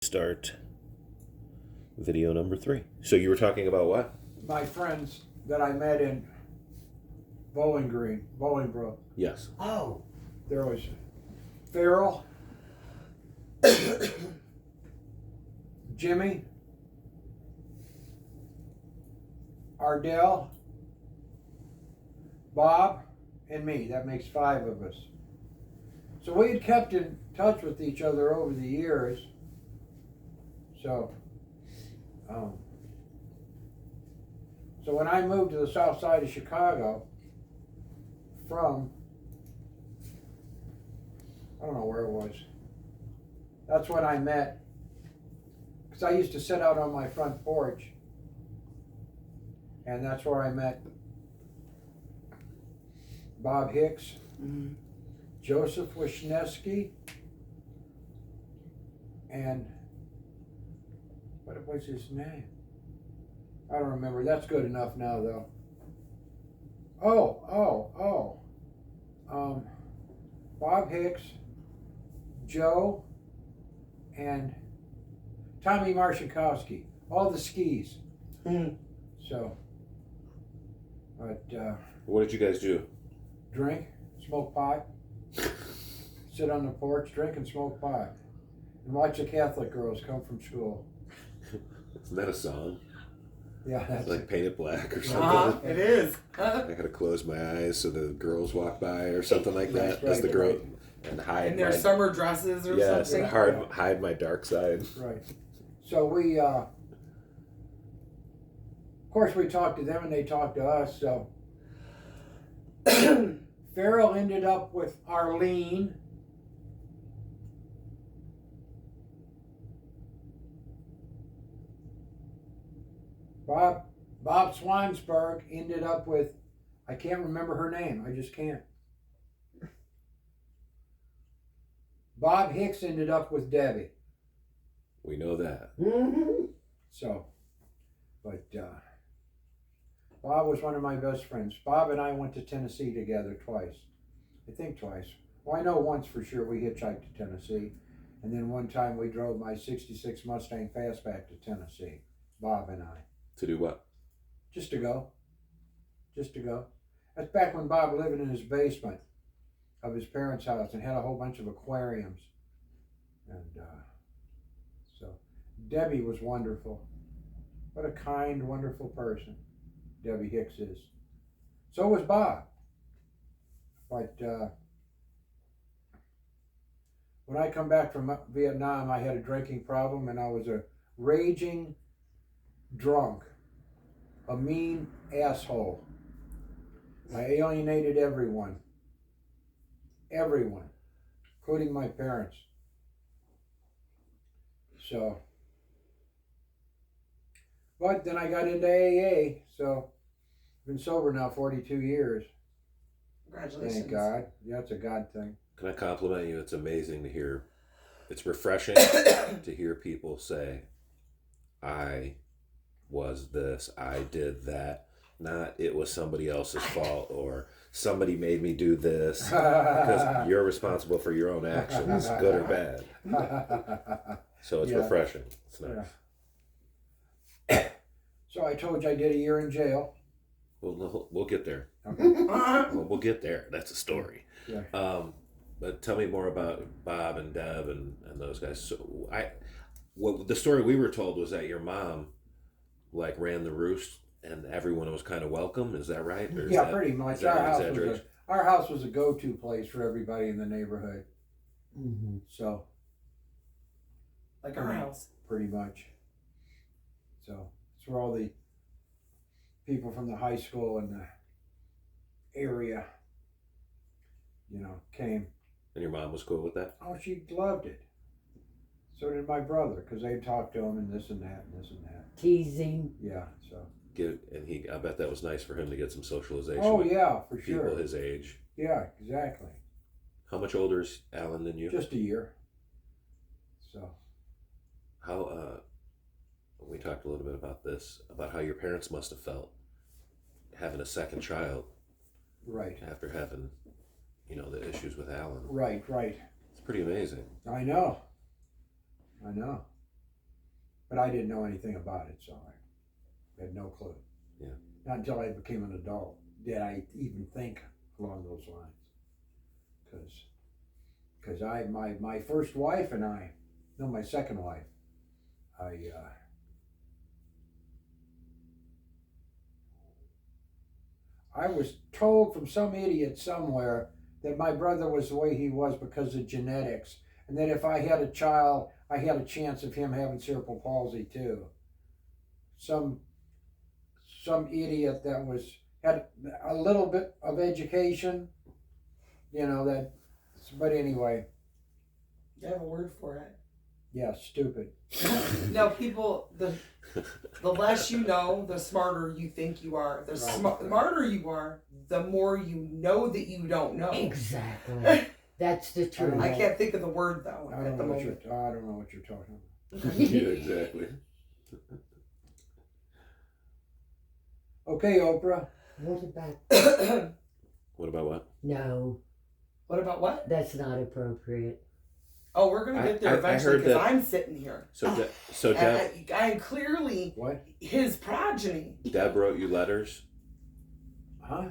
Start video number 3. So you were talking about what? My friends that I met in Bolingbrook. Yes. Oh. There was Farrell, Jimmy, Ardell, Bob, and me. That makes 5 of us. So we had kept in touch with each other over the years. So when I moved to the south side of Chicago from, I don't know where it was, that's when I met, because I used to sit out on my front porch, and that's where I met Bob Hicks, Joseph Wisniewski, and what was his name? I don't remember. That's good enough now, though. Bob Hicks, Joe, and Tommy Marshakowski. All the skis. So, but What did you guys do? drink, smoke pot, sit on the porch, drink and smoke pot, and watch the Catholic girls come from school. Isn't that a song? Yeah, that's It's like Paint It Black or something. It is. I gotta close my eyes so the girls walk by or something like that. Right, As the girl right. and hide In their my summer dresses or yes, something. and hide my dark side. right. So we, of course, we talked to them and they talked to us. So Farrell ended up with Arlene. Bob Swansburg ended up with, I can't remember her name. I just can't. Bob Hicks ended up with Debbie. We know that. So, but Bob was one of my best friends. Bob and I went to Tennessee together twice. I think twice. Well, I know once for sure we hitchhiked to Tennessee. And then one time we drove my 66 Mustang Fastback to Tennessee. Bob and I. To do what? Just to go. Just to go. That's back when Bob lived in his basement of his parents' house and had a whole bunch of aquariums. And so Debbie was wonderful. What a kind, wonderful person Debbie Hicks is. So was Bob. But when I come back from Vietnam, I had a drinking problem and I was a raging drunk, a mean asshole. I alienated everyone, including my parents. So, but then I got into AA, so I've been sober now 42 years. Congratulations. Thank God. Yeah, it's a God thing. Can I compliment you? It's amazing to hear. It's refreshing to hear people say, I was this, I did that. Not it was somebody else's fault or somebody made me do this. Because you're responsible for your own actions, good or bad. So it's refreshing. It's nice. Yeah. So I told you I did a year in jail. We'll get there. Okay. We'll get there. That's a story. Yeah. But tell me more about Bob and Deb and those guys. So the story we were told was that your mom like ran the roost and everyone was kind of welcome. Is that right? Or Yeah, pretty much. Is that Our an house, exaggeration? our house was a go-to place for everybody in the neighborhood. So Like our house. pretty much. So it's where all the people from the high school and the area, came. And your mom was cool with that? Oh, she loved it. So did my brother, because they talked to him and this and that and this and that. Teasing. Yeah, so. I bet that was nice for him to get some socialization. Oh, with yeah, for people sure. his age. Yeah, exactly. How much older is Alan than you? Just a year. So. How, we talked a little bit about this, about how your parents must have felt having a second child. Right. After having, the issues with Alan. Right. It's pretty amazing. I know. But I didn't know anything about it, so I had no clue. Yeah. Not until I became an adult did I even think along those lines. Because my first wife and I, no, my second wife, I was told from some idiot somewhere that my brother was the way he was because of genetics, and that if I had a child, I had a chance of him having cerebral palsy too. Some idiot that had a little bit of education, that. But anyway, You have a word for it. yeah, stupid. No, people, the less you know, the smarter you think you are. The smarter you are, the more you know that you don't know. Exactly. That's the truth. I can't think of the word though I at the moment. I don't know what you're talking about. Yeah, exactly. Okay, Oprah. What about? What about what? No, What about what? that's not appropriate. Oh, we're gonna get there I eventually heard because that- I'm sitting here. So Deb, And I'm clearly What? his progeny. Deb wrote you letters. Huh?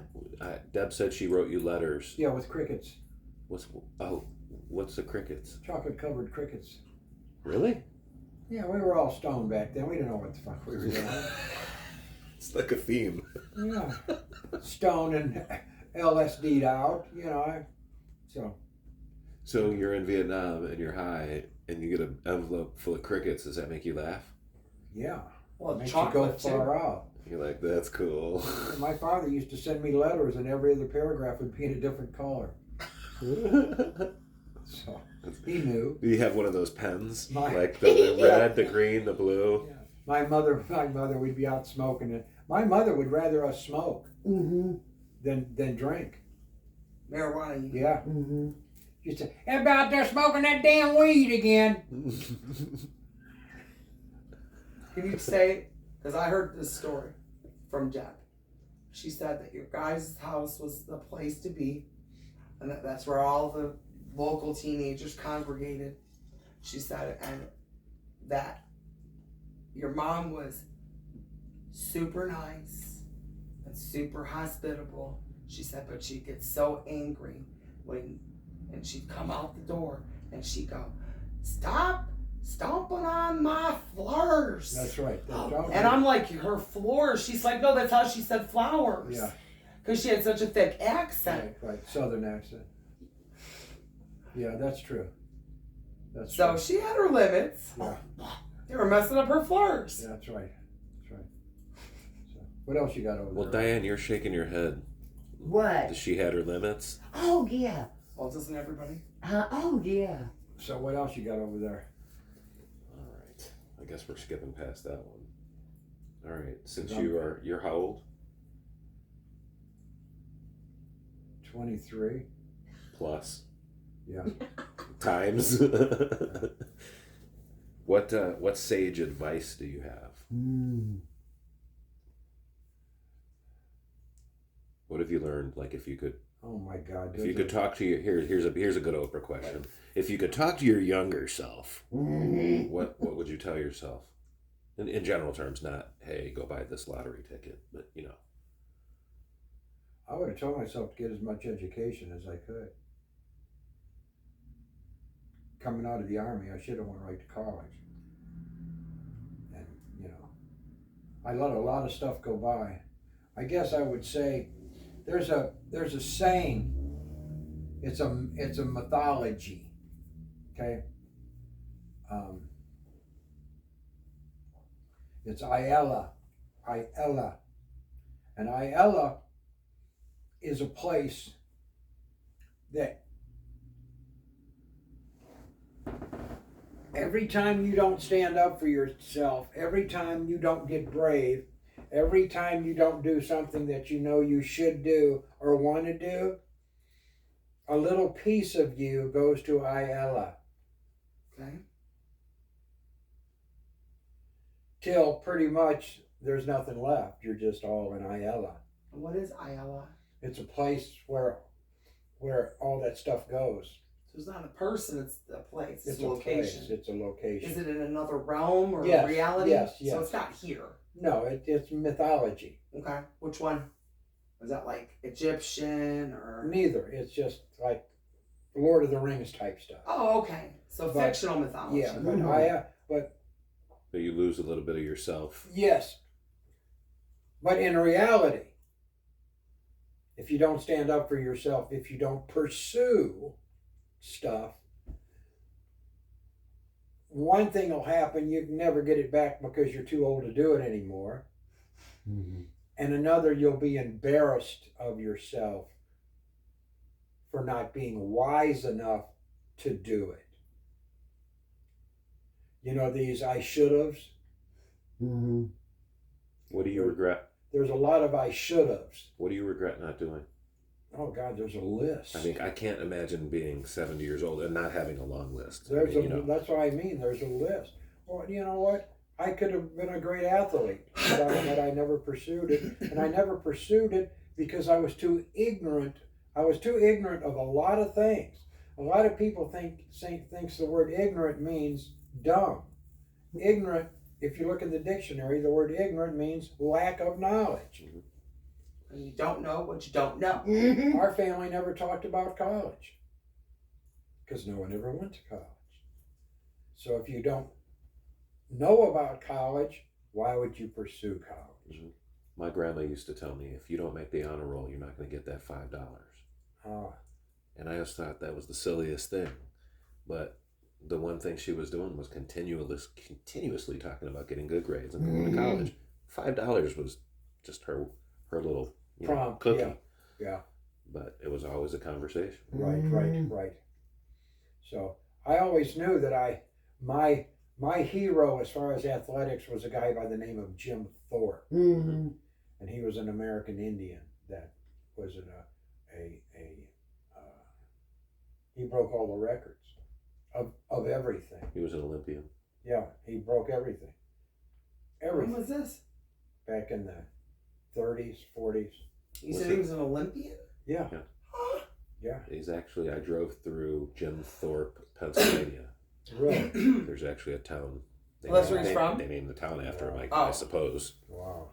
Deb said she wrote you letters. Yeah, with crickets. What's the crickets? Chocolate covered crickets. Really? Yeah, we were all stoned back then. We didn't know what the fuck we were doing. It's like a theme. Yeah. Stoned and LSD'd out, So you're in Vietnam and you're high and you get an envelope full of crickets. Does that make you laugh? Yeah. Well, Makes you go chocolate far too. out. You're like, that's cool. My father used to send me letters, and every other paragraph would be in a different color. So he knew. Do you have one of those pens? My- Like the red, the green, the blue? Yeah. My mother, we'd be out smoking it. My mother would rather us smoke Mm-hmm. than drink. Marijuana. You Yeah. Mm-hmm. She said, "Everybody out there smoking that damn weed again." Can you say, because I heard this story from Deb. She said that your guys' house was the place to be, and that's where all the local teenagers congregated. She said, and that your mom was super nice and super hospitable. She said, but she'd get so angry and she'd come out the door and she'd go, "Stop stomping on my floors." That's right. And I'm like, her floors? She's like, no, that's how she said flowers. Yeah. Because she had such a thick accent. Right. Southern accent. Yeah, that's true. That's So true. she had her limits. Yeah. They were messing up her floors. Yeah, that's right. That's right. So, what else you got over Well, there? Diane, you're shaking your head. What? She had her limits. Oh yeah. Well, doesn't everybody? Oh yeah. So what else you got over there? All right. I guess we're skipping past that one. All right. Since Okay. you're how old? 23. Plus. Yeah. Times. What sage advice do you have? Mm. What have you learned? Like if you could Oh my God. if you could talk to your here's a good Oprah question. If you could talk to your younger self, Mm-hmm. what would you tell yourself? In general terms, not hey, go buy this lottery ticket, but I would have told myself to get as much education as I could. Coming out of the Army, I should have went right to college. And, I let a lot of stuff go by. I guess I would say there's a saying. It's a mythology. Okay? It's Ayala. And Ayala is a place that every time you don't stand up for yourself, every time you don't get brave, every time you don't do something that you know you should do or want to do, a little piece of you goes to Ayala. Okay. Till pretty much there's nothing left. You're just all in Ayala. What is Ayala? It's a place where all that stuff goes. So it's not a person, it's a place. It's a a location. place. It's a location. Is it in another realm or Yes, reality? yes. So it's not here. No, it's mythology. Okay. Which one? Is that like Egyptian or? Neither. It's just like Lord of the Rings type stuff. Oh, okay. So But- fictional mythology. Yeah, but But you lose a little bit of yourself. yes. But in reality, if you don't stand up for yourself, if you don't pursue stuff, one thing will happen, you can never get it back because you're too old to do it anymore. Mm-hmm. And another, you'll be embarrassed of yourself for not being wise enough to do it. You know, these I should have's. Mm-hmm. What do you regret? There's a lot of I should have's. What do you regret not doing? Oh God, there's a list. I mean, I can't imagine being 70 years old and not having a long list. There's I mean, that's what I mean. There's a list. Well, you know what? I could have been a great athlete, but I never pursued it, and I never pursued it because I was too ignorant. I was too ignorant of a lot of things. A lot of people thinks the word ignorant means dumb. Ignorant. If you look in the dictionary, the word ignorant means lack of knowledge. And you don't know what you don't know. Mm-hmm. Our family never talked about college because no one ever went to college. So if you don't know about college, why would you pursue college? my grandma used to tell me, if you don't make the honor roll, you're not going to get that $5. Ah, And I always thought that was the silliest thing. But the one thing she was doing was continuously talking about getting good grades and going to college. $5 was just her little Prompt, cookie. yeah. But it was always a conversation. Right. So I always knew that my hero as far as athletics was a guy by the name of Jim Thorpe, Mm-hmm. and he was an American Indian that was he broke all the records of everything. He was an Olympian. Yeah, he broke everything. When Everything was this? back in the 30s, 40s. You Was said it- he was an Olympian? Yeah, yeah, I drove through Jim Thorpe, Pennsylvania. really. There's actually a town. Well, that's where he's from? They named the town after him, I Oh. suppose. Wow.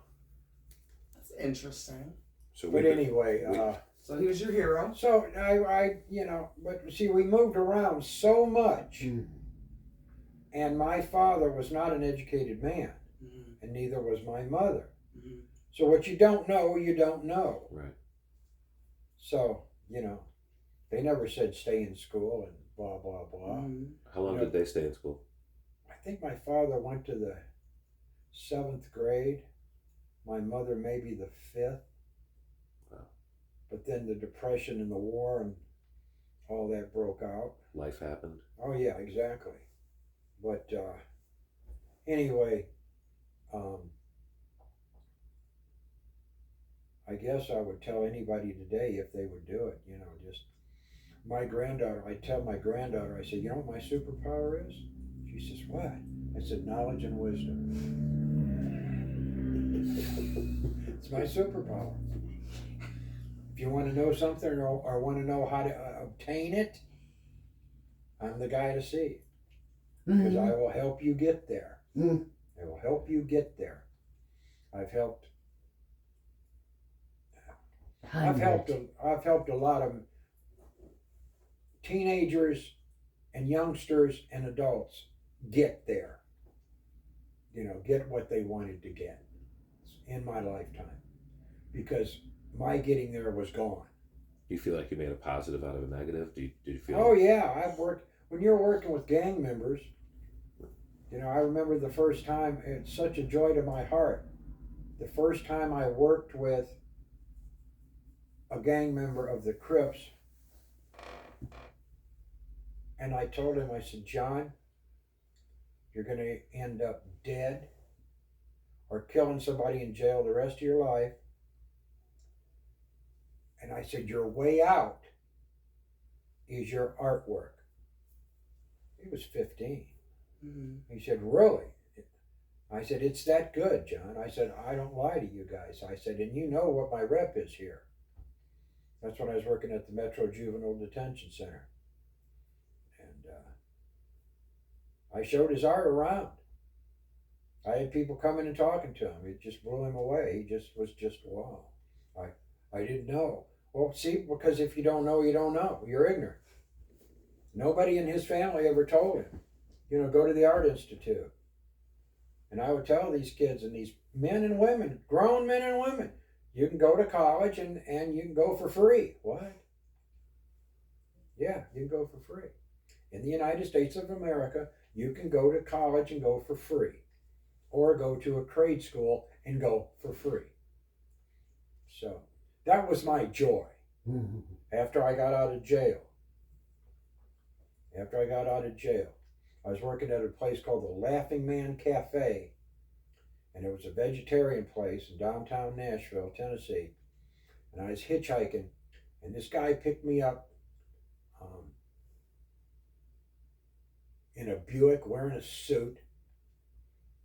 That's interesting. So But anyway, So he was your hero. so I but see, we moved around so much, and my father was not an educated man, and neither was my mother. Mm-hmm. So what you don't know, you don't know. Right. So, they never said stay in school and blah, blah, blah. Mm-hmm. How long Yeah. did they stay in school? I think my father went to the 7th grade, my mother maybe the 5th. Wow. But then the Depression and the war and all that broke out. Life happened. Oh, yeah, exactly. But anyway, I guess I would tell anybody today if they would do it, just my granddaughter. I tell my granddaughter, I say, you know what my superpower is? She says, what? I said, knowledge and wisdom. It's my superpower. If you want to know something or want to know how to obtain it, I'm the guy to see. Because I will help you get there. I will help you get there. I've helped a lot of teenagers and youngsters and adults get there. Get what they wanted to get in my lifetime. Because my getting there was gone. Do you feel like you made a positive out of a negative? Do you feel? Oh yeah, when you're working with gang members. I remember the first time. It's such a joy to my heart. The first time I worked with a gang member of the Crips, and I told him, I said, John, you're going to end up dead or killing somebody in jail the rest of your life. And I said, your way out is your artwork. He was 15. Mm-hmm. He said, really? I said, it's that good, John. I said, I don't lie to you guys. I said, and you know what my rep is here. That's when I was working at the Metro Juvenile Detention Center. I showed his art around. I had people coming and talking to him. It just blew him away. He just was just wow. I didn't know. Well, see, because if you don't know, you don't know. You're ignorant. Nobody in his family ever told him, go to the Art Institute. And I would tell these kids and these men and women, grown men and women, you can go to college and you can go for free. What? Yeah, you can go for free. In the United States of America, you can go to college and go for free. Or go to a trade school and go for free. So that was my joy after I got out of jail. I was working at a place called the Laughing Man Cafe. And it was a vegetarian place in downtown Nashville, Tennessee. And I was hitchhiking. And this guy picked me up in a Buick wearing a suit.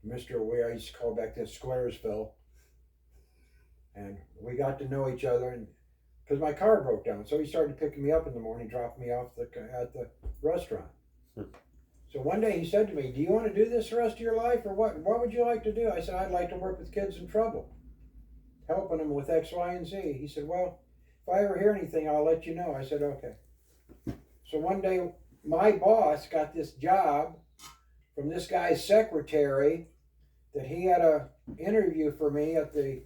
Mr. We I used to call back then Squaresville. And we got to know each other, and because my car broke down, so he started picking me up in the morning, dropping me off at the restaurant. So one day he said to me, "Do you want to do this the rest of your life, or what? What would you like to do?" I said, "I'd like to work with kids in trouble, helping them with X, Y, and Z." He said, "Well, if I ever hear anything, I'll let you know." I said, "Okay." So one day, my boss got this job from this guy's secretary that he had a interview for me at the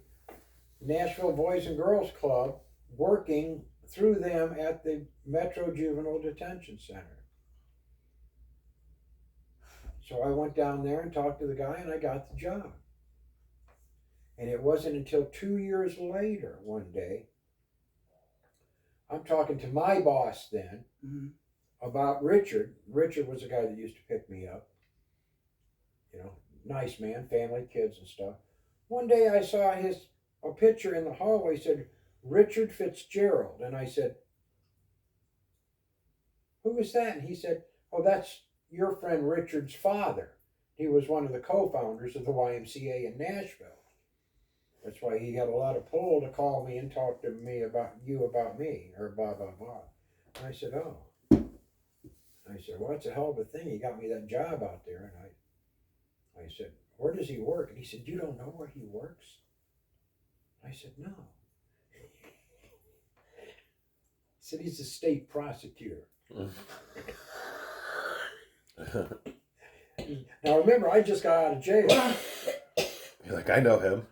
Nashville Boys and Girls Club, working through them at the Metro Juvenile Detention Center. So I went down there and talked to the guy, and I got the job. And it wasn't until 2 years later, one day, I'm talking to my boss then about Richard. Richard was the guy that used to pick me up. Nice man, family, kids and stuff. One day I saw a picture in the hallway, said Richard Fitzgerald. And I said, "Who is that?" And he said, "Oh, that's your friend Richard's father. He was one of the co-founders of the YMCA in Nashville. That's why he had a lot of pull to call me and talk to me about me, or blah, blah, blah." And I said, "Oh." I said, "Well, it's a hell of a thing. He got me that job out there." And I said, "Where does he work?" And he said, "You don't know where he works?" I said, "No." He said, "He's a state prosecutor." Now remember, I just got out of jail. You're like, "I know him."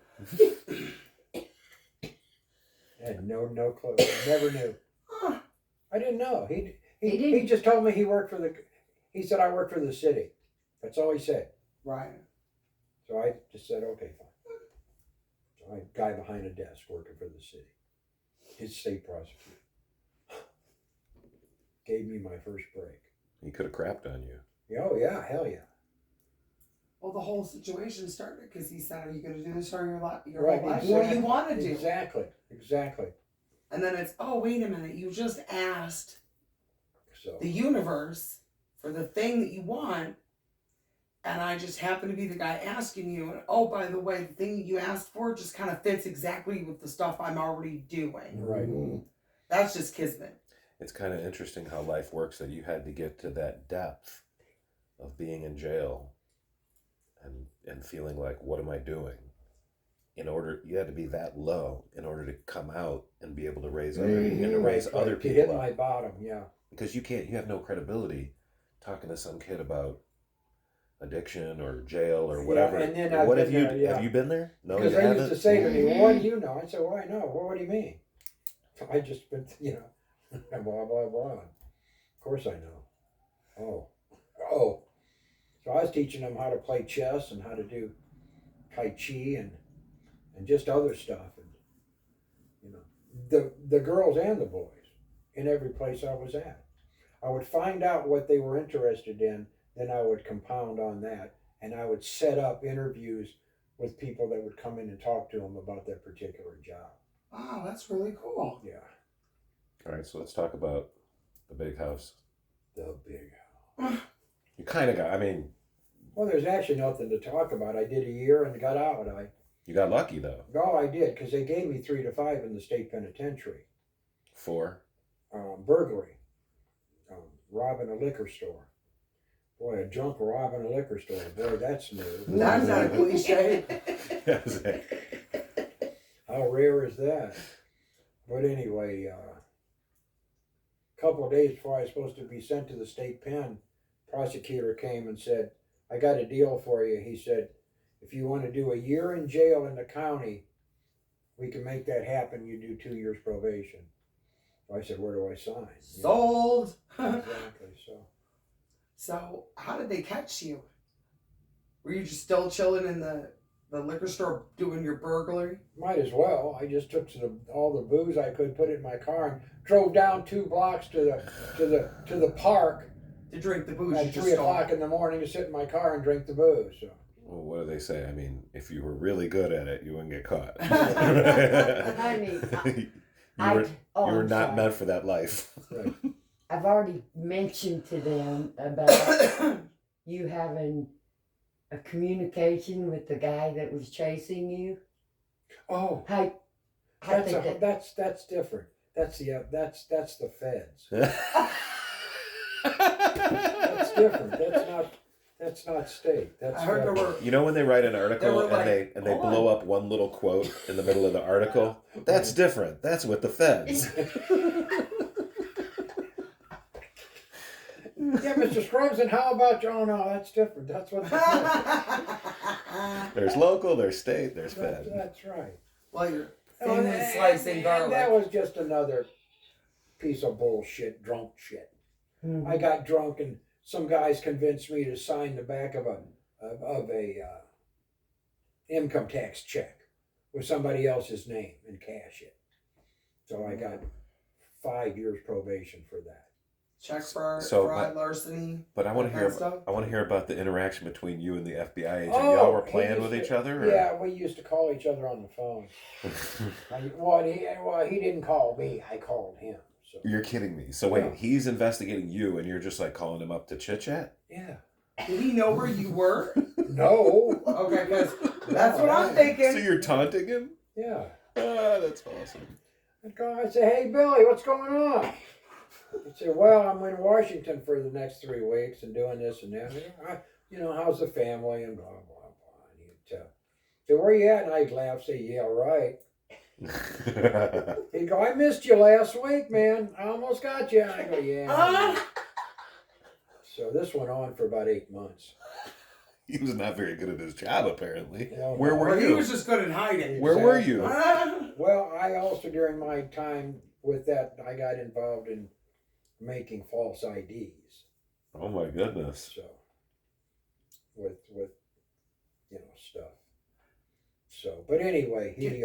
And no clue. Never knew. I didn't know. He just told me he said, "I work for the city." That's all he said. Right. So I just said, "Okay, fine." So I'm a guy behind a desk working for the city. His state prosecutor. Gave me my first break. He could have crapped on you. Oh yeah, hell yeah. Well, the whole situation started because he said, "Are you going to do this for your whole life? Exactly. What do you want to do?" Exactly. And then it's, "Oh, wait a minute. You just asked So the universe for the thing that you want, and I just happen to be the guy asking you. And oh, by the way, the thing that you asked for just kind of fits exactly with the stuff I'm already doing." right. That's just kismet. It's kind of interesting how life works, that you had to get to that depth of being in jail and feeling like, what am I doing? You had to be that low in order to come out and be able to raise other To people hit up. my bottom, yeah. Because you have no credibility talking to some kid about addiction or jail or whatever. Yeah, and then Have you been there? No, because you they haven't. used to say to me, "Well, what do you know?" I said, "Well, I know." "Well, what do you mean?" I just been, blah, blah, blah. Of course I know. Oh. So I was teaching them how to play chess and how to do Tai Chi and just other stuff. And, the girls and the boys in every place I was at. I would find out what they were interested in, then I would compound on that, and I would set up interviews with people that would come in and talk to them about their particular job. Wow, that's really cool. Yeah. All right, so let's talk about the big house. The big house. You kind of got, Well, there's actually nothing to talk about. I did a year and got out. you got lucky though. No, I did, because they gave me 3 to 5 in the state penitentiary. For? Burglary. Robbing a liquor store. Boy, a drunk robbing a liquor store. Boy, that's new. That's not a cliche. How rare is that? But anyway, a couple of days before I was supposed to be sent to the state pen, prosecutor came and said, I got a deal for you. He said, if you want to do a year in jail in the county, we can make that happen. You do 2 years probation. So I said, where do I sign? Sold. Exactly. So, how did they catch you? Were you just still chilling in the liquor store doing your burglary? Might as well. I just took all the booze I could, put it in my car, and drove down 2 blocks to the park To drink the booze. at You just 3 stole. o'clock in the morning to sit in my car and drink the booze. So. Well, what do they say? I mean, if you were really good at it, you wouldn't get caught. Honey, you were I'm not sorry. meant for that life. Right. I've already mentioned to them about you having a communication with the guy that was chasing you. Oh, I think that that's different. That's the feds. That's different. That's not state. That's I heard there federal. were. You know when they write an They article were and like, they "Hold blow on." up one little quote in the middle of the article? That's different. That's with the feds. Yeah, Mr. Scruggs, and how about you? Oh no, that's different. That's what. There's local, there's state, there's fed. That's right. Well, you're Oh, thinly and- slicing and garlic. that was just another piece of bullshit, drunk shit. Mhm. I got drunk and some guys convinced me to sign the back of a income tax check with somebody else's name and cash it. So I got 5 years probation for that. Check for So, fraud, larceny. But I want to that hear. kind of stuff? I want to hear about the interaction between you and the FBI agent. Oh, Y'all were he playing used with to- each other. Or? Yeah, we used to call each other on the phone. He didn't call me. I called him. So You're kidding me. So wait, Yeah. he's investigating you, and you're just like calling him up to chit chat. yeah. Did he know where you were? No. Okay, because that's what I'm So thinking. you're taunting him? Yeah. Ah, that's awesome. I say, hey Billy, what's going on? He said, well, I'm in Washington for the next 3 weeks and doing this and that. How's the family and blah, blah, blah. And he'd say, where you at? And I'd laugh, say, yeah, right. He'd go, I missed you last week, man. I almost got you. And I go, yeah. So this went on for about 8 months. He was not very good at his job, apparently. Yeah, Where were Or he you? was just good at hiding. Where were you? Well, I also, during my time with that, I got involved in making false IDs. Oh my goodness. So, with stuff. So, but anyway, he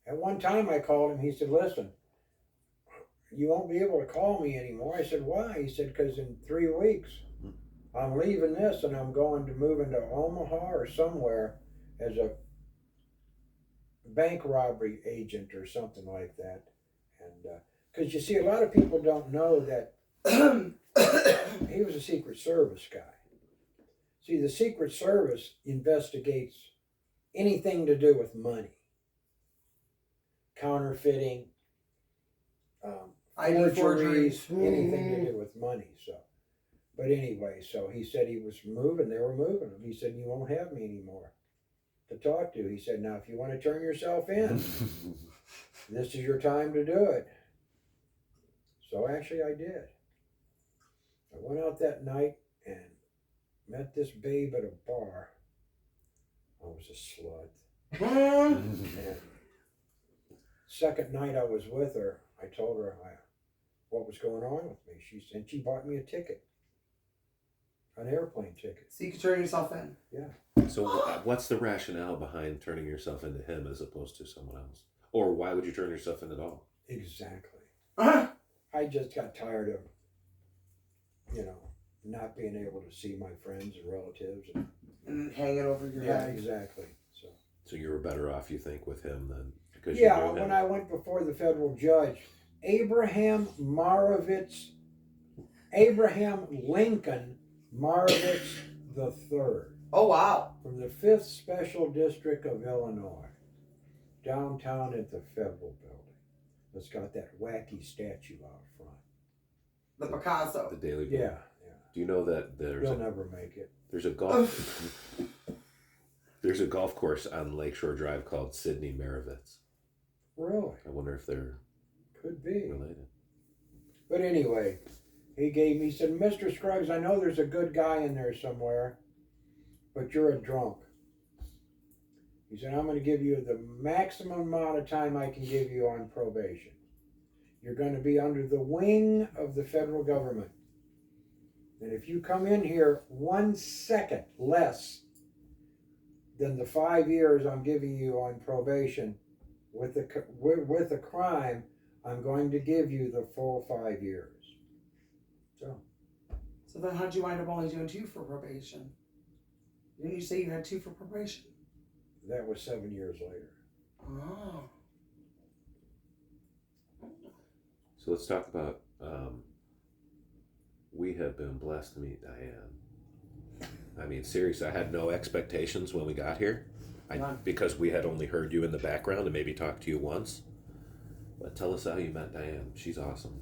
at one time I called him. He said, "Listen, you won't be able to call me anymore." I said, "Why?" He said, "Because in 3 weeks, I'm leaving this and I'm going to move into Omaha or somewhere as a bank robbery agent or something like that." And because you see, a lot of people don't know that he was a Secret Service guy. See, the Secret Service investigates anything to do with money, counterfeiting, ID forgeries, forgery. anything to do with money. So, but anyway, so he said he was moving. They were moving him. He said, "You won't have me anymore to talk to." He said, "Now, if you want to turn yourself in, this is your time to do it." So actually, I did. I went out that night and met this babe at a bar. I was a slut. And second night I was with her, I told her what was going on with me. She bought me a ticket, an airplane ticket. So you could turn yourself in. So what's the rationale behind turning yourself into him as opposed to someone else? Or why would you turn yourself in at all? Exactly. I just got tired of, not being able to see my friends and relatives. And hang it over your Yeah, head. exactly. So you were better off, you think, with him than because you knew him. When I went before the federal judge, Abraham Lincoln Marovitz III Oh, wow. from the 5th Special District of Illinois, downtown at the Federal Building. It's got that wacky statue out front. The Picasso. The Daily Bugle. Yeah. Do you know that You'll never make it. there's a golf course on Lakeshore Drive called Sidney Maravitz? Really? I wonder if they're Could be. related. But anyway, he said, Mr. Scruggs, I know there's a good guy in there somewhere, but you're a drunk. He said, I'm going to give you the maximum amount of time I can give you on probation. You're going to be under the wing of the federal government. And if you come in here 1 second less than the 5 years I'm giving you on probation with a crime, I'm going to give you the full 5 years. So then how'd you wind up only doing 2 for probation? Didn't you say you had 2 for probation? That was 7 years later. Oh. So let's talk about. We have been blessed to meet Diane. I mean, seriously, I had no expectations when we got here, because we had only heard you in the background and maybe talked to you once. But tell us how you met Diane. She's awesome.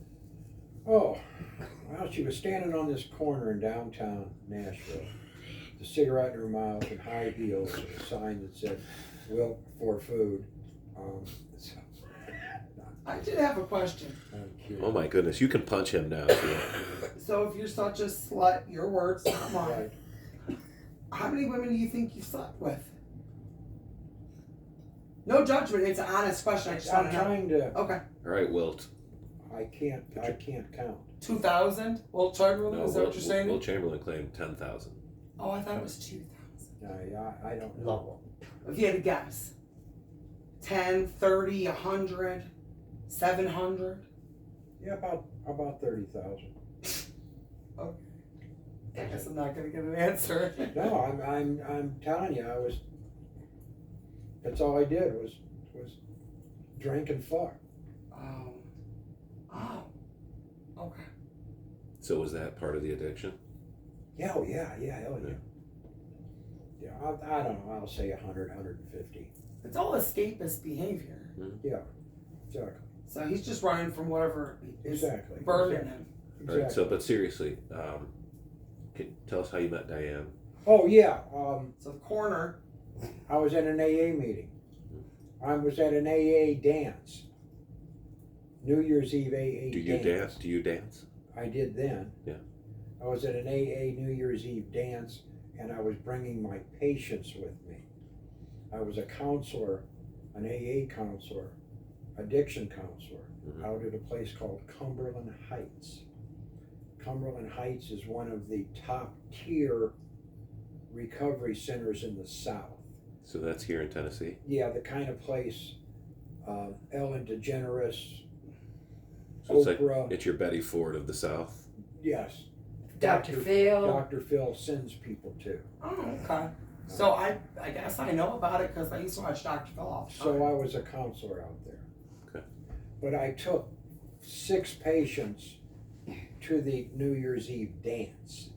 Oh, well, she was standing on this corner in downtown Nashville, with a cigarette in her mouth and high heels, and a sign that said, "Will for food." So, I did have a question. I'm kidding. Oh my goodness, you can punch him now. So if you're such a slut, your words, not mine. Right. How many women do you think you slept with? No judgment. It's an honest question. I just want I'm to know. trying to. Okay. All right, Wilt. I can't count. 2,000? Will Chamberlain? No, Is that what you're saying? Will Chamberlain claimed 10,000. Oh, I thought it was 2,000. I don't know. If you had to guess. 10, 30, 100, 700? Yeah, about 30,000. Okay. I guess I'm not going to get an answer. No, I'm telling you, that's all I did was drink and fuck. Oh. Okay. So was that part of the addiction? Yeah, hell yeah. Yeah, I don't know, I'll say 100, 150. It's all escapist behavior. Yeah, exactly. So he's just running from whatever is Exactly. burning him. All right, so but seriously, tell us how you met Diane. Oh yeah, So the corner. I was at an AA meeting. I was at an AA dance. New Year's Eve AA Do you dance? Do you dance? I did then. Yeah. I was at an AA New Year's Eve dance, and I was bringing my patients with me. I was a counselor, an AA counselor, addiction counselor, out at a place called Cumberland Heights. Cumberland Heights is one of the top tier recovery centers in the South. So that's here in Tennessee? Yeah, the kind of place Ellen DeGeneres, So it's Oprah. like, it's your Betty Ford of the South? Yes. Dr. Phil. Dr. Phil sends people to. Oh, okay. So I guess I know about it because I used to watch Dr. Phil all the time. So I was a counselor out there. Okay. But I took 6 patients to the New Year's Eve dance.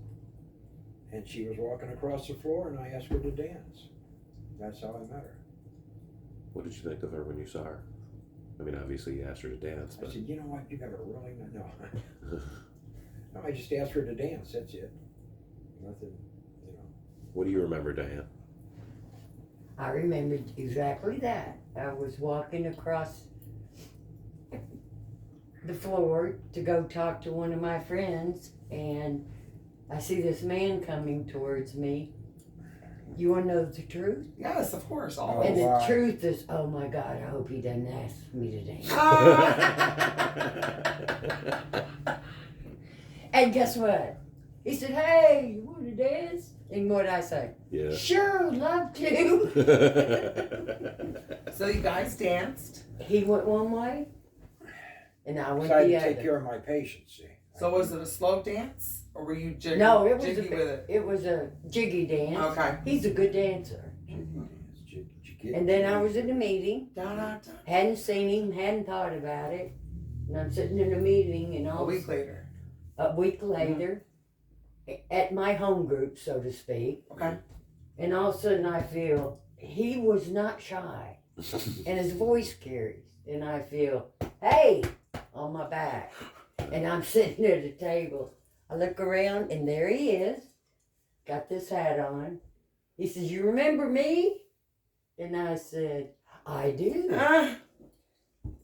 And she was walking across the floor and I asked her to dance. That's how I met her. What did you think of her when you saw her? I mean, obviously you asked her to dance, I but said, you know what, you got a really no. No, I just asked her to dance, that's it. Nothing, you know. what do you remember, Diane? I remembered exactly that. I was walking across the floor to go talk to one of my friends, and I see this man coming towards me. You want to know the truth? Yes, of course. Oh, Always. And the wow. truth is, oh my God, I hope he doesn't ask me to dance. And guess what? He said, hey, you want to dance? And what did I say? Yeah. Sure, love to. So you guys danced. He went one way, and I went So I the had to take other. care of my patients, see. So was it a slow dance? Or were you jiggy, No, it was jiggy with it? it was a jiggy dance. Okay. He's a good dancer. And then I was in a meeting, Da, da, da. hadn't seen him, hadn't thought about it, and I'm sitting in a meeting, and A all week later. a week later, at my home group, so to speak, Okay. and all of a sudden I feel he was not shy, and his voice carries, and I feel, hey, on my back. And I'm sitting at a table. I look around, and there he is. Got this hat on. He says, "You remember me?" And I said, "I do."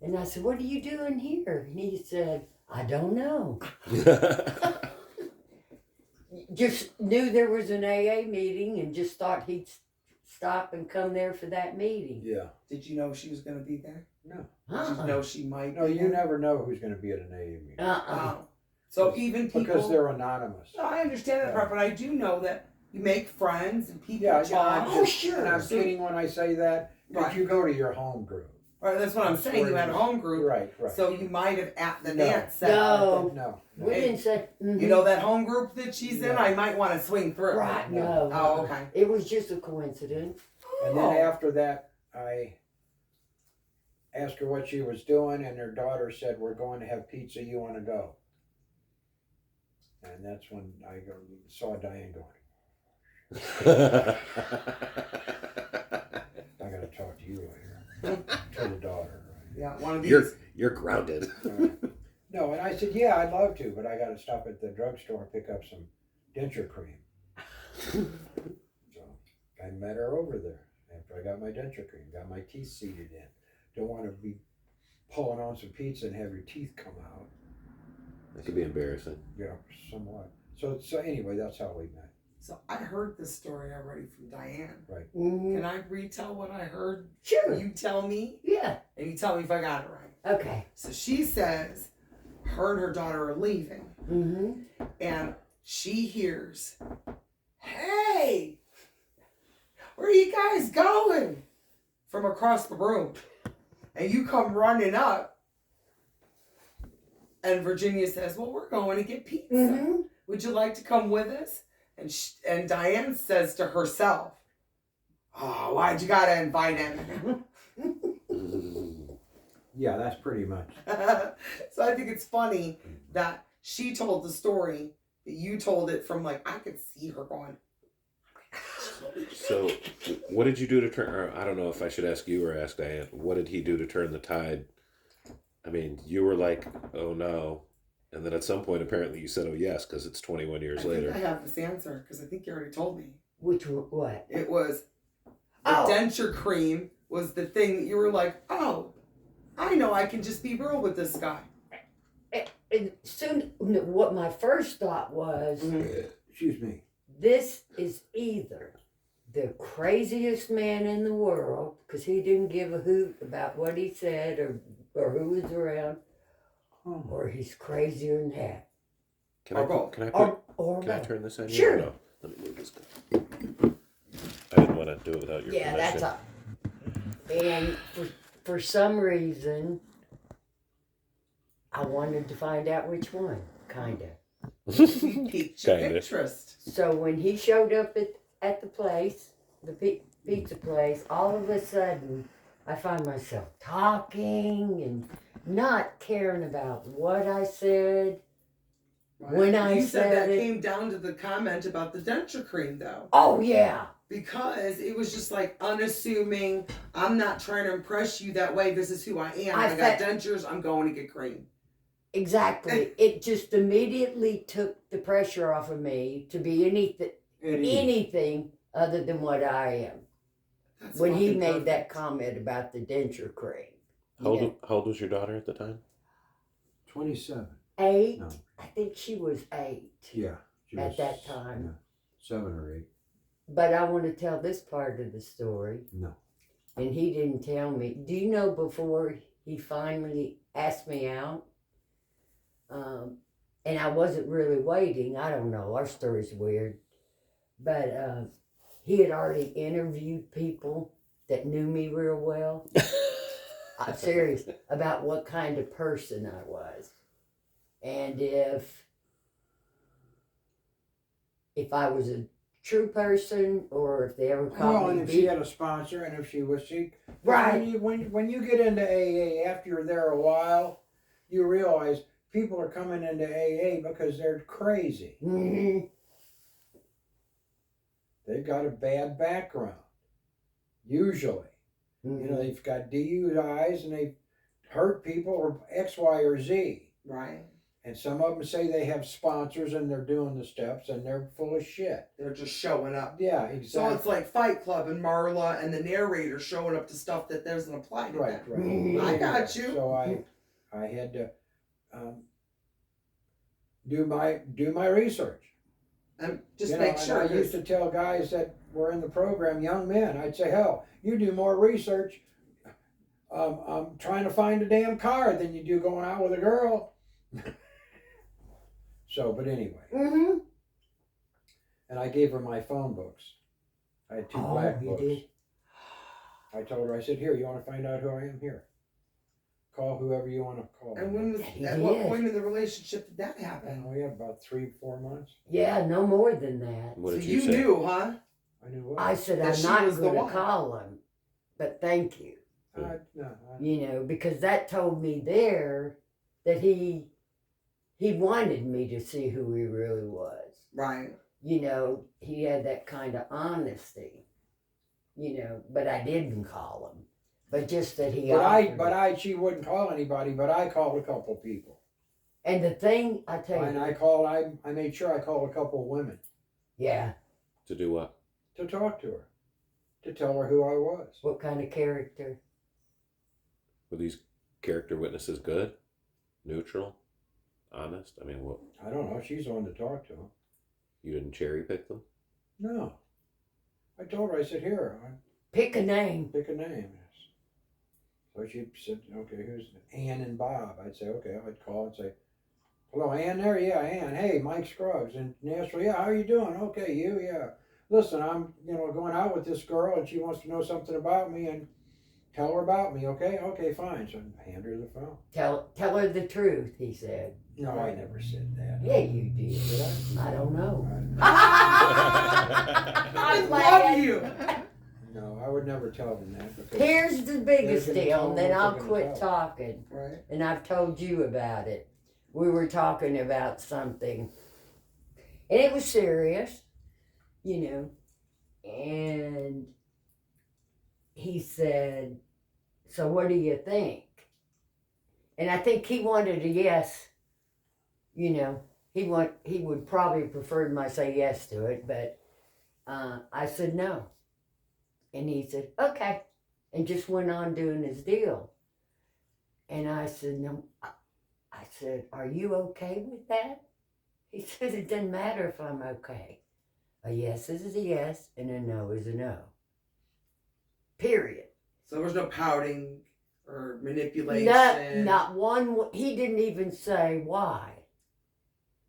And I said, "What are you doing here?" And he said, "I don't know. Just knew there was an AA meeting and just thought he'd stop and come there for that meeting." Yeah. Did you know she was going to be there? No. Did you know she might No, be you there? never know who's going to be at an AA meeting. Oh. So even people... Because they're anonymous. No, I understand that part, but I do know that you make friends and people Yeah, talk. Oh, sure. And I'm kidding when I say that. Because Right. you go to your home group. Right, that's what I'm saying. You had a home group. Right. So you might have at the No. dance said, No. No. We didn't say. you know that home group that she's in? Yeah. I might want to swing through. Right, no. Oh, okay. It was just a coincidence. And then after that, I asked her what she was doing, and her daughter said, "We're going to have pizza. You want to go?" And that's when I saw Diane going, "I got to talk to you later." To the daughter. Right? Yeah, one of these. You're grounded. No, and I said, "Yeah, I'd love to, but I got to stop at the drugstore and pick up some denture cream." So I met her over there after I got my denture cream, got my teeth seated in. Don't want to be pulling on some pizza and have your teeth come out. That could be embarrassing. Yeah, somewhat. So anyway, that's how we met. So I heard this story already from Diane. Right. Mm-hmm. Can I retell what I heard? Sure. You tell me, Yeah. and you tell me if I got it right. Okay. So she says her and her daughter are leaving, Mm-hmm. and she hears, "Hey, where are you guys going?" from across the room. And you come running up, and Virginia says, "Well, we're going to get pizza. Mm-hmm. Would you like to come with us?" And Diane says to herself, "Oh, why'd you gotta invite him?" Yeah, that's pretty much. So I think it's funny that she told the story, that you told it from like, I could see her going. So, what did you do to turn? Or I don't know if I should ask you or ask Diane. What did he do to turn the tide? I mean, you were like, "Oh no," and then at some point, apparently, you said, "Oh yes," because it's 21 years I later. think I have this answer because I think you already told me. Which what? It was the Oh. denture cream was the thing that you were like, "Oh, I know I can just be real with this guy." And soon, what my first thought was, Excuse me. this is either the craziest man in the world, because he didn't give a hoot about what he said or who was around, or he's crazier than that. Can Or I both. Can I put? Or Can I both. turn this on? Sure. You or no? Let me move this. I didn't want to do it without your Yeah, permission. that's all. And for some reason, I wanted to find out which one, kind of. You piqued your Kinda. interest. So when he showed up at the place, the pizza place, all of a sudden, I find myself talking and not caring about what I said. When I you said that it- came down to the comment about the denture cream, though. Oh, yeah. Because it was just like unassuming. I'm not trying to impress you that way. This is who I am. I got dentures. I'm going to get cream. Exactly. It just immediately took the pressure off of me to be anything other than what I am. That's When he fucking made that perfect. comment about the denture cream. How old was your daughter at the time? 27. 8? No. I think she was 8 Yeah. She at was, that time. 7 or 8. But I want to tell this part of the story. No. And he didn't tell me. Do you know before he finally asked me out? And I wasn't really waiting. I don't know. Our story's weird. But he had already interviewed people that knew me real well. I'm serious. About what kind of person I was. And if I was a true person, or if they ever called Well, me and if she had a sponsor, and if she was sick. Right. When you get into AA, after you're there a while, you realize people are coming into AA because they're crazy. Mm-hmm. They've got a bad background, usually. Mm-hmm. You know, they've got DUIs and they've hurt people or X, Y, or Z. Right. And some of them say they have sponsors and they're doing the steps and they're full of shit. They're just showing up. Yeah, exactly. So it's like Fight Club and Marla and the narrator showing up to stuff that doesn't apply to right, them. right. I got you. So I had to do my research. And just You make know, sure. and I used to tell guys that were in the program, young men, I'd say, hell, you do more research trying to find a damn car than you do going out with a girl. So, but anyway. Mm-hmm. And I gave her my phone books. I had two black books. Did. I told her, I said, here, you want to find out who I am? Here. Call whoever you want to call. And when was He at what did. point in the relationship did that happen? Oh, yeah, about 3-4 months. Yeah, no more than that. What So did you say? knew, huh? I knew what. I said, That I'm she not was the going to one. call him, but thank you. No, You know, because that told me there that he wanted me to see who he really was. Right. You know, he had that kind of honesty. You know, but I didn't call him. But just that he offered. she wouldn't call anybody, but I called a couple people. And the thing, I tell you. And I made sure I called a couple of women. Yeah. To do what? To talk to her. To tell her who I was. What kind of character? Were these character witnesses good? Neutral? Honest? I mean, what? I don't know. She's the one to talk to. You didn't cherry pick them? No. I told her, I said, here, Pick a name. pick a name. So she said, okay, who's Ann and Bob? I'd say, okay. I'd call and say, hello, Ann there? Yeah, Ann. Hey, Mike Scruggs in Nashville. Yeah, how you doing? Okay, you? Yeah. Listen, I'm, going out with this girl and she wants to know something about me and tell her about me, okay? Okay, fine. So I hand her the phone. Tell her the truth, he said. No, I never said that. Yeah, you did. Did I? I don't know. I love you. No, I would never tell them that. Because Here's the biggest They're gonna deal, tell and them then what I'll they're gonna quit tell. talking. Right. And I've told you about it. We were talking about something, and it was serious, and he said, so what do you think? And I think he wanted a yes. He would probably prefer my say yes to it, but I said no. And he said, okay, and just went on doing his deal. And I said, no. I said, are you okay with that? He said, it doesn't matter if I'm okay. A yes is a yes, and a no is a no. Period. So there was no pouting or manipulation. Not one. He didn't even say why.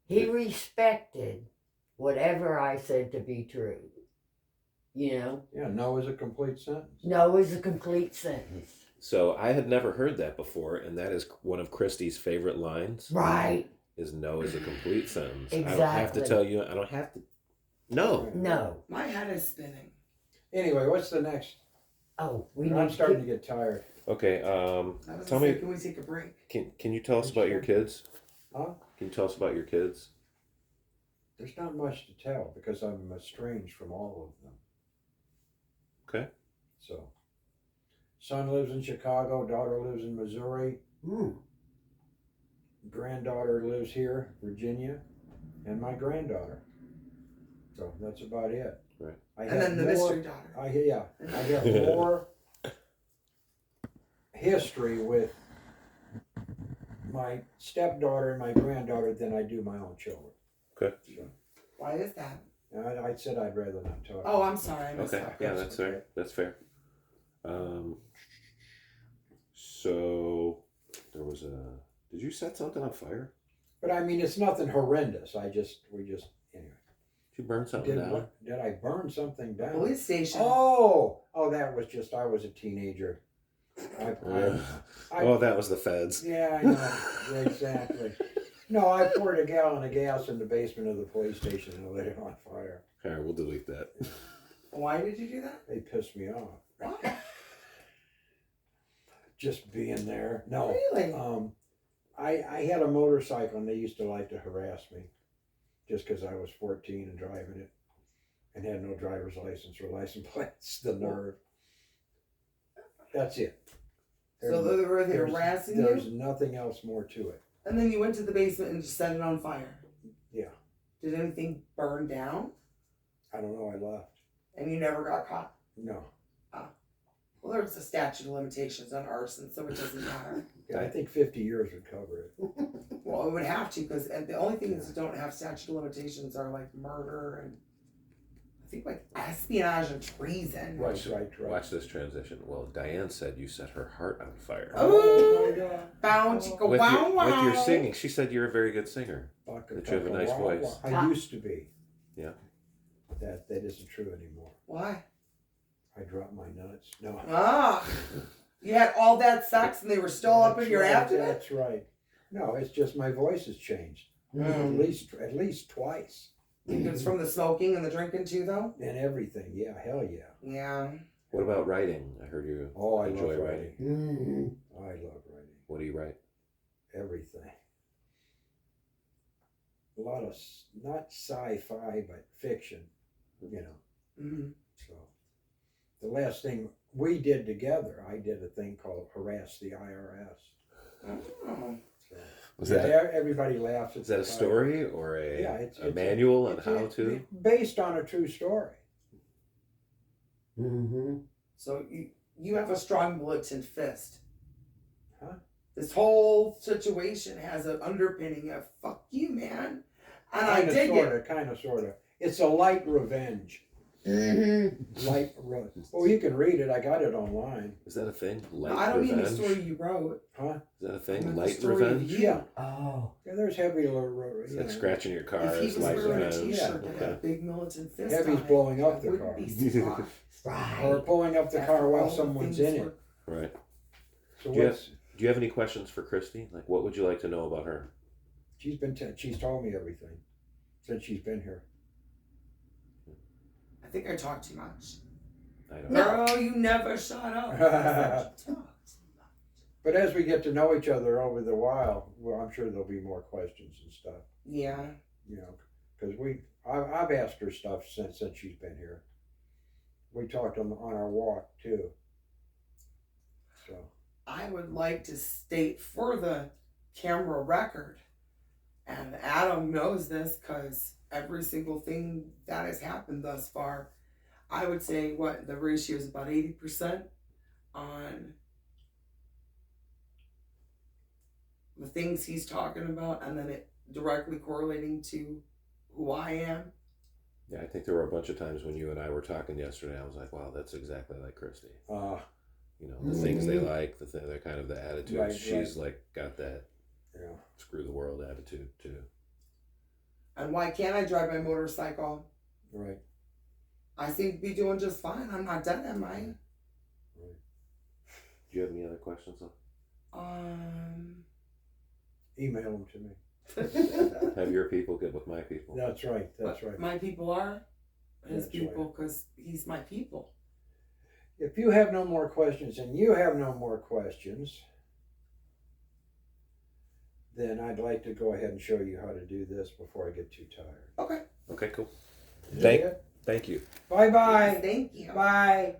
He respected whatever I said to be true. Yeah, no is a complete sentence. No is a complete sentence. So I had never heard that before, and that is one of Christy's favorite lines. Right. Is no is a complete sentence. Exactly. I don't have to tell you. I don't have to. No. No. My head is spinning. Anyway, what's the next? Oh, I'm starting to get tired. Okay. I was Tell gonna me. say, can we take a break? Can you tell us about your kids? Huh? Can you tell us about your kids? There's not much to tell because I'm estranged from all of them. Okay. So, son lives in Chicago, daughter lives in Missouri, granddaughter lives here, Virginia, and my granddaughter. So that's about it. Right. And then the mystery daughter. I have more history with my stepdaughter and my granddaughter than I do my own children. Okay. So, Why is that? I said I'd rather not talk. Oh, I'm sorry. I missed Okay. that. Yeah, that's fair. That's fair. So there was a. Did you set something on fire? But I mean, it's nothing horrendous. We just anyway. Did you burn something down? Did I burn something down? Police station. Oh, that was just, I was a teenager. Oh, that was the feds. Yeah, I know. Exactly. No, I poured a gallon of gas in the basement of the police station and lit it on fire. All right, we'll delete that. Why did you do that? They pissed me off. Why? Just being there. No. Really? I had a motorcycle and they used to like to harass me just because I was 14 and driving it and had no driver's license or license plates. The nerve. That's it. So they were harassing There's you? nothing else more to it. And then you went to the basement and just set it on fire. Yeah. Did anything burn down? I don't know. I left. And you never got caught? No. Well, there's a statute of limitations on arson, so it doesn't matter. Yeah, I think 50 years would cover it. Well, it would have to, because the only things that don't have statute of limitations are like murder and I think like espionage and treason. Watch, Right. watch this transition. Well, Diane said you set her heart on fire. Oh, my God. bow chicka With wow your, wow. with your singing, she said you're a very good singer. That you have a nice voice. I used to be. Yeah. That isn't true anymore. Why? I dropped my nuts. No. Ah, you had all that sex and they were still up in That's your right, abdomen? That's right. No, it's just my voice has changed. Mm. At least twice. It's from the smoking and the drinking too, though? And everything. Yeah, hell yeah. Yeah. What about writing? I heard you Oh, I enjoy love writing. writing. I love writing. What do you write? Everything. A lot of, not sci-fi, but fiction, you know. Mm-hmm. So, the last thing we did together, I did a thing called Harass the IRS. Oh. So, Was yeah, that everybody laughs at is that a the title. story or a, Yeah, a manual on it's how to? based on a true story. Mm-hmm. So you have a strong militant fist. Huh? This whole situation has an underpinning of fuck you, man. And I dig it. Kind of, sort of. It's a light revenge. Mm-hmm. Oh, you can read it. I got it online. Is that a thing? Light I don't mean the revenge? story you wrote. Huh? Is that a I thing? meant the Light story of revenge? you. Yeah. Oh. Yeah, there's heavy. It's like scratching your car If he is was light wearing a revenge. t-shirt that had a Okay. big militant fist Heavy's on it, blowing up I the wouldn't car. be surprised. Right. Or pulling up the After car while all the someone's things in it. were- Right. So Do you, what's, do you have any questions for Christy? Like, what would you like to know about her? she's told me everything since she's been here. I think I talk too much. I don't know. Girl, you never shut up. I said you talk too much. But as we get to know each other over the while, well, I'm sure there'll be more questions and stuff. Yeah. You know, because I've asked her stuff since she's been here. We talked on our walk too. So I would like to state for the camera record, and Adam knows this because every single thing that has happened thus far, I would say what the ratio is about 80% on the things he's talking about, and then it directly correlating to who I am. Yeah, I think there were a bunch of times when you and I were talking yesterday. I was like, "Wow, that's exactly like Christy." You know, the things they like, they're kind of the attitudes. Right, She's like got that yeah. screw the world attitude too. And why can't I drive my motorcycle? Right. I seem to be doing just fine. I'm not dead, am I? Do you have any other questions? Email them to me. Have your people get with my people. That's right. That's But right. My people are his That's people because he's my people. If you have no more questions and you have no more questions, then I'd like to go ahead and show you how to do this before I get too tired. Okay. Okay, cool. Is that it? Thank you. Bye-bye. Thank you. Bye.